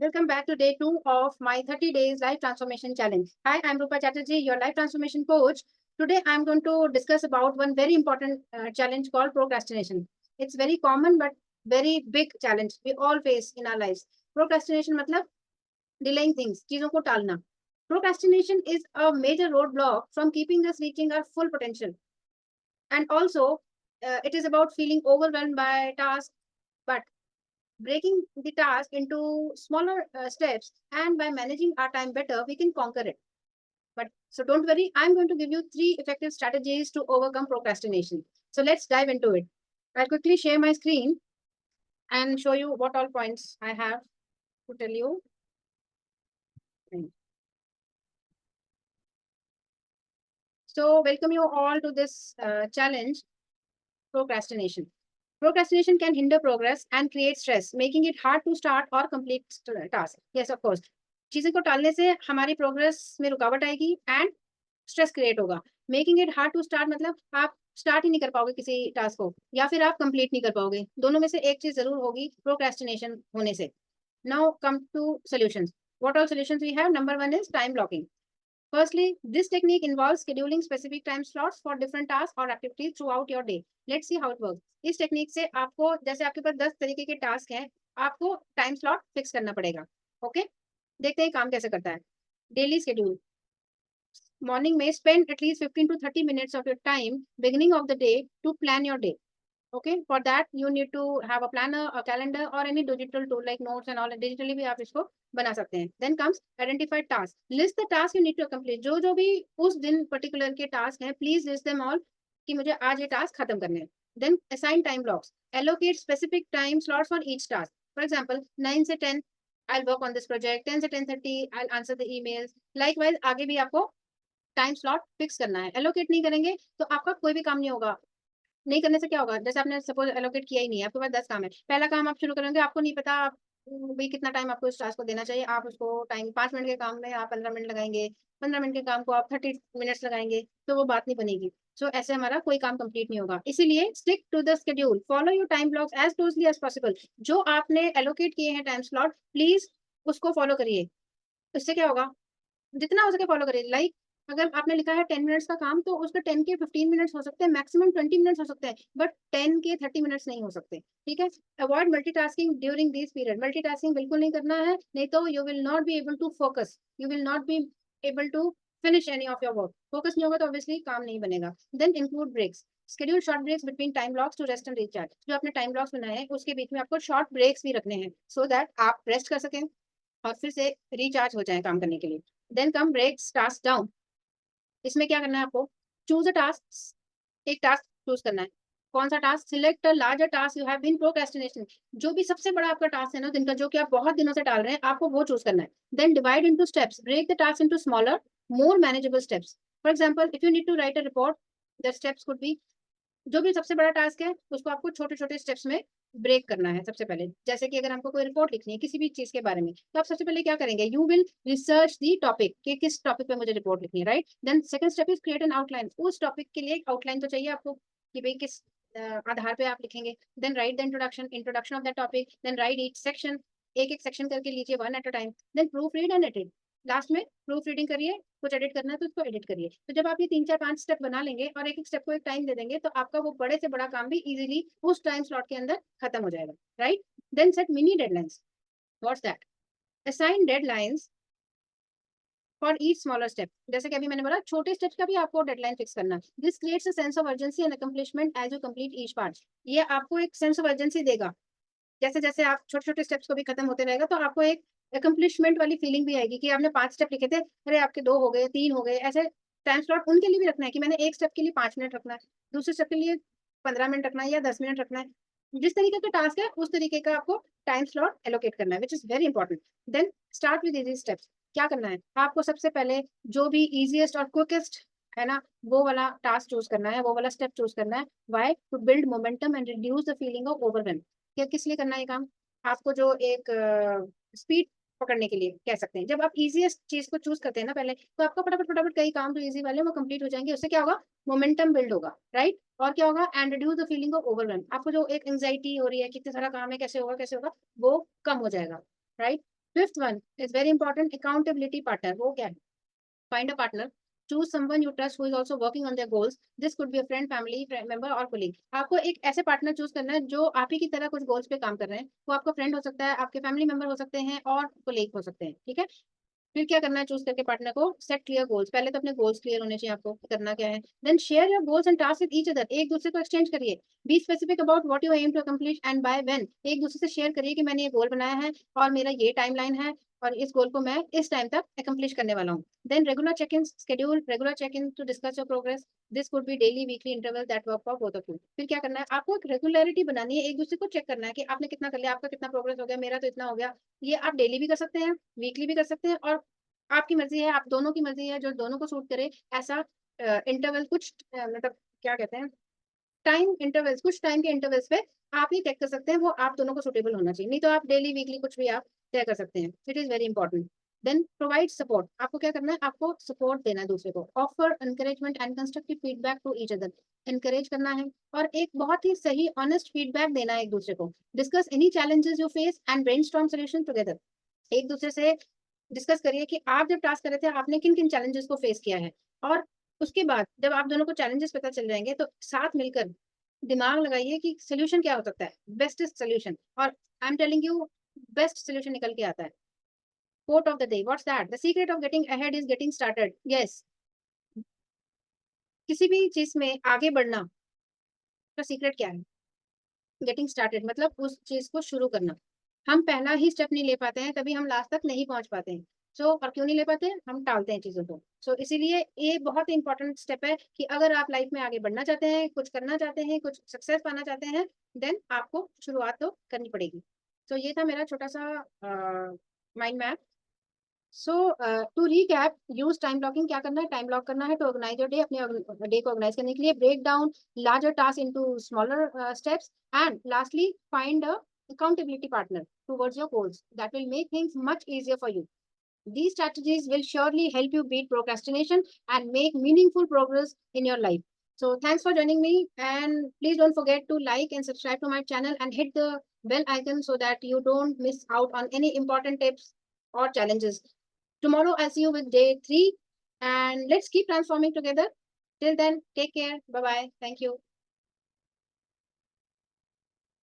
Welcome back to day 2 of my 30 days life transformation challenge. Hi, I'm Rupa Chatterjee, your life transformation coach. Today, I'm going to discuss about one very important challenge called procrastination. It's very common but very big challenge we all face in our lives. Procrastination matlab delaying things, चीजों को टालना. Procrastination is a major roadblock from keeping us reaching our full potential. And also, it is about feeling overwhelmed by tasks, but breaking the task into smaller steps, and by managing our time better we can conquer it. But so don't worry, I'm going to give you 3 effective strategies to overcome procrastination. So let's dive into it. I'll quickly share my screen and show you what all points I have to tell you. So welcome you all to this challenge, procrastination. Procrastination can hinder progress and create stress, making it hard to start or complete task. Yes, of course. चीजें को टालने से हमारी progress में रुकावट आएगी and stress create होगा. Making it hard to start मतलब आप स्टार्ट ही नहीं कर पाओगे किसी टास्क को, या फिर आप कंप्लीट नहीं कर पाओगे. दोनों में से एक चीज जरूर होगी प्रोक्रेस्टिनेशन होने से. Now come to solutions. What all solutions we have? Number 1 is time blocking. Firstly, this technique involves scheduling specific time slots for different tasks or activities throughout your day. Let's see how it works. इस technique से आपको, जैसे आपके पास 10 तरीके के task हैं, आपको time slot fix करना पड़ेगा. ओके, देखते हैं काम कैसे करता है. Daily schedule. मॉर्निंग में spend at least 15 to 30 minutes of your time beginning of the day to plan your day. Okay, for that you need to have a planner, a calendar or any digital tool like notes and all. Digitally भी आप इसको बना सकते हैं. Then comes identified task. List the task you need to accomplish. जो जो भी उस दिन particular के task हैं, please list them all कि मुझे आज ये task खत्म करने हैं. Then assign time blocks. Allocate specific time slots for each task. For example, 9 से 10 I'll work on this project. 10 से 10:30 I'll answer the emails. Likewise आगे भी आपको टाइम स्लॉट फिक्स करना है. एलोकेट नहीं करेंगे तो आपका कोई भी काम नहीं होगा. नहीं करने से क्या होगा? जैसे आपने सपोज एलोकेट किया ही नहीं है, आपके पास 10 काम है. पहला काम आप शुरू करेंगे, आपको नहीं पता आप भाई कितना टाइम आपको इस टास्क को देना चाहिए. आप उसको टाइम 5 मिनट के काम में आप 15 मिनट लगाएँगे, 15 मिनट के काम को आप 30 मिनट्स लगाएँगे, तो वो बात नहीं बनेगी. सो ऐसे हमारा कोई काम कंप्लीट नहीं होगा. इसीलिए stick to the schedule, follow your time blocks as closely as possible. जो आपने एलोकेट किए हैं टाइम स्लॉट, प्लीज़ उसको फॉलो करिए. इससे क्या होगा? जितना हो सके फॉलो करिए. लाइक अगर आपने लिखा है 10 मिनट्स का काम, तो उसके 10 के 15 मिनट्स हो सकते हैं, मैक्सिमम 20 मिनट्स हो सकते हैं, बट 10 के 30 मिनट्स नहीं हो सकते. ठीक है? Avoid multitasking during this period. Multitasking बिल्कुल नहीं करना है, नहीं तो you will not be able to focus. You will not be able to finish any of your work. Focus नहीं होगा तो ऑब्वियसली काम नहीं बनेगा. Then include breaks. Schedule short breaks between time blocks to rest and recharge. जो आपने time blocks बनाए हैं उसके बीच में आपको शॉर्ट ब्रेक्स भी रखने हैं, सो दैट आप रेस्ट कर सकें और फिर से रिचार्ज हो जाए काम करने के लिए. Then come breaks task down. इसमें क्या करना है आपको? Choose a task. एक टास्क चूज करना है. कौन सा task? Select a larger task you have been procrastination. जो भी सबसे बड़ा आपका टास्क है ना दिन का, जो कि आप बहुत दिनों से टाल रहे हैं, आपको वो चूज करना है. Then divide into steps. Break the task into smaller more manageable steps. For example, if you need to write a report, the steps could be, जो भी सबसे बड़ा टास्क है उसको आपको छोटे-छोटे स्टेप्स में ब्रेक करना है सबसे पहले. जैसे कि अगर हमको कोई रिपोर्ट लिखनी है किसी भी चीज़ के बारे में, तो आप सबसे पहले क्या करेंगे? You will research the topic कि किस टॉपिक पे मुझे रिपोर्ट लिखनी है, right? Then second step is create an outline. उस टॉपिक के लिए एक आउटलाइन तो चाहिए आपको कि भई किस आधार पे आप लिखेंगे. Then write the introduction, introduction of that topic. Then write each section. एक-एक सेक्शन करके लीजिए one at a time. Then proofread and edit. Last में प्रूफ रीडिंग करिए. कुछ एडिट करना है तो उसको एडिट करिए. तो जब आप ये 3, 4, 5 स्टेप बना लेंगे और एक-एक स्टेप को एक टाइम दे देंगे, तो आपका वो बड़े से बड़ा काम भी इज़िली उस टाइम स्लॉट के अंदर खत्म हो जाएगा, right? Then set mini deadlines. What's that? Assign deadlines for each smaller step. जैसे कि अभी मैंने बोला, छोटे स्टेप्स का भी आपको डेडलाइन फिक्स करना है. This creates a sense of urgency and accomplishment as you complete each part. ये आपको एक सेंस ऑफ अर्जेंसी देगा. जैसे-जैसे आप छोटे-छोटे स्टेप्स को भी खत्म होते रहेगा, तो आपको एक अकम्प्लिशमेंट वाली फीलिंग भी आएगी कि आपने 5 स्टेप लिखे थे, अरे आपके 2 हो गए, 3 हो गए. ऐसे टाइम स्लॉट उनके लिए भी रखना है कि मैंने एक स्टेप के लिए 5 मिनट रखना है, दूसरे स्टेप के लिए 15 मिनट रखना है या 10 मिनट रखना है. जिस तरीके का टास्क है, उस तरीके का आपको टाइम स्लॉट एलोकेट करना है, which is very important. Then start with easy steps. क्या करना है? आपको सबसे पहले जो भी ईज़ीएस्ट और क्विकेस्ट है ना, वो वाला टास्क चूज़ करना है, वो वाला स्टेप चूज़ करना है. Why? To build momentum and reduce the feeling of overwhelm. किस लिए करना है ये काम? आपको जो एक स्पीड पकड़ने के लिए कह सकते हैं. जब आप ईज़ीएस्ट चीज़ को चूज़ करते हैं ना पहले, तो आपका फटाफट-फटाफट कई काम जो ईज़ी वाले हैं वो कंप्लीट हो जाएँगे. उससे क्या होगा? मोमेंटम बिल्ड होगा, राइट? और क्या होगा? And reduce the feeling of overwhelm. आपको जो एक एंग्ज़ायटी हो रही है कि इतना सारा काम है, कैसे होगा, वो कम हो जाएगा, right? Fifth one is very important, accountability partner. वो क्या है? Find a partner. Choose someone you trust who is also working on their goals. This could be a friend, family, friend member और colleague. आपको एक ऐसे partner choose करना है जो आप ही की तरह कुछ गोल्स पे काम कर रहे हैं. वो आपका फ्रेंड हो सकता है, आपके फैमिली मेंबर हो सकते हैं और कोलीग हो सकते हैं. ठीक है. फिर क्या करना है चूज करके पार्टनर को, सेट क्लियर गोल्स. पहले तो अपने गोल्स क्लियर होने चाहिए आपको करना क्या है. Then share your goals and task with each other. एक दूसरे को एक्सचेंज करिए. Be specific about what you aim to accomplish and by when. एक दूसरे से शेयर करिए कि मैंने ये गोल बनाया है और मेरा ये टाइमलाइन है और इस गोल को मैं इस टाइम तक अकम्प्लिश करने वाला हूँ. Then regular check in, schedule regular check in to discuss your progress. This could be daily, weekly interval that work for both of you. फिर क्या करना है आपको, एक रेगुलरिटी बनानी है. एक दूसरे को चेक करना है कि आपने कितना कर लिया, आपका कितना प्रोग्रेस हो गया, मेरा तो इतना हो गया. ये आप डेली भी कर सकते हैं, वीकली भी कर सकते हैं और आपकी मर्ज़ी है, आप दोनों की मर्ज़ी है, जो दोनों को सूट करे ऐसा इंटरवल कुछ मतलब क्या कहते हैं, टाइम इंटरवल्स, कुछ टाइम के इंटरवल्स पे आप ही चेक कर सकते हैं, वो आप दोनों को सूटेबल होना चाहिए। नहीं तो आप डेली, वीकली कुछ भी आप तय कर सकते हैं। It is very important. Then provide support. आपको क्या करना है, आपको सपोर्ट देना है दूसरे को। Offer encouragement and constructive feedback to each other. Encourage करना है और एक बहुत ही सही ऑनेस्ट फीडबैक देना है एक दूसरे को। Discuss any challenges you face and brainstorm solution together. एक दूसरे से डिस्कस करिए कि आप जब टास्क कर रहे थे, आपने किन-किन चैलेंजेस को फेस किया है और उसके बाद जब आप दोनों को चैलेंजेस पता चल जाएँगे, तो साथ मिलकर दिमाग लगाइए कि सॉल्यूशन क्या हो सकता है, बेस्टेस्ट सॉल्यूशन. और I am telling you, best solution निकल के आता है. Quote of the day, what's that? The secret of getting ahead is getting started. Yes, किसी भी चीज़ में आगे बढ़ना का सीक्रेट क्या है? गेटिंग स्टार्टेड मतलब उस चीज़ को शुरू करना. हम पहला ही स्टेप नहीं ले पाते हैं, तभी हम लास्ट तक नहीं पहुँच पाते हैं. और क्यों नहीं ले पाते हैं? हम टालते हैं चीज़ों को. इसीलिए ये बहुत ही इंपॉर्टेंट स्टेप है कि अगर आप लाइफ में आगे बढ़ना चाहते हैं, कुछ करना चाहते हैं, कुछ सक्सेस पाना चाहते हैं, देन आपको शुरुआत तो करनी पड़ेगी. ये था मेरा छोटा-सा mind map. To recap, use time blocking. क्या करना है? टाइम ब्लॉक करना है टू ऑर्गेनाइज योर डे. अपने डे को ऑर्गेनाइज करने के लिए break down larger task into smaller steps. And lastly, find a accountability partner towards your goals that will make things much easier for you. These strategies will surely help you beat procrastination and make meaningful progress in your life. So thanks for joining me, and please don't forget to like and subscribe to my channel and hit the bell icon so that you don't miss out on any important tips or challenges. Tomorrow I'll see you with day 3, and let's keep transforming together. Till then, take care. Bye bye. Thank you.